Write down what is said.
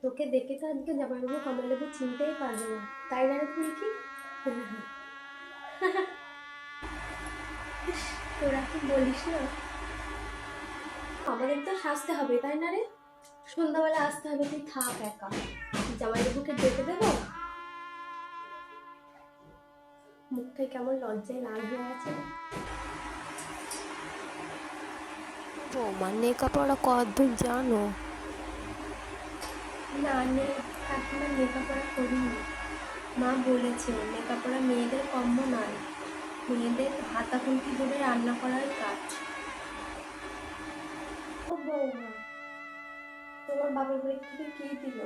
তোকে দেখে তো আজকে জামাইবাবু কমলালেবু চিনতেই পারবে না, তাই না রে ফুলকি? তোরা কি বলিস না? আমাদের তো সাজতে হবে তাই না রে? সন্ধ্যাবেলা আসতে হবে, তুই থাক একা, জামাইবাবুকে ডেকে দেবো। মুখটাই কেমন লজ্জায় লাল হয়ে আছে। বৌমা লেখাপড়া কতদূর জানো? না কাকিমা লেখাপড়া করিনি। মা বলেছে লেখাপড়া মেয়েদের কম্ম নয়, মেয়েদের হাতা খুন্তি ধরে রান্না করার কাজ। ও বৌমা, তোমার বাপের বাড়ি থেকে কি দিল?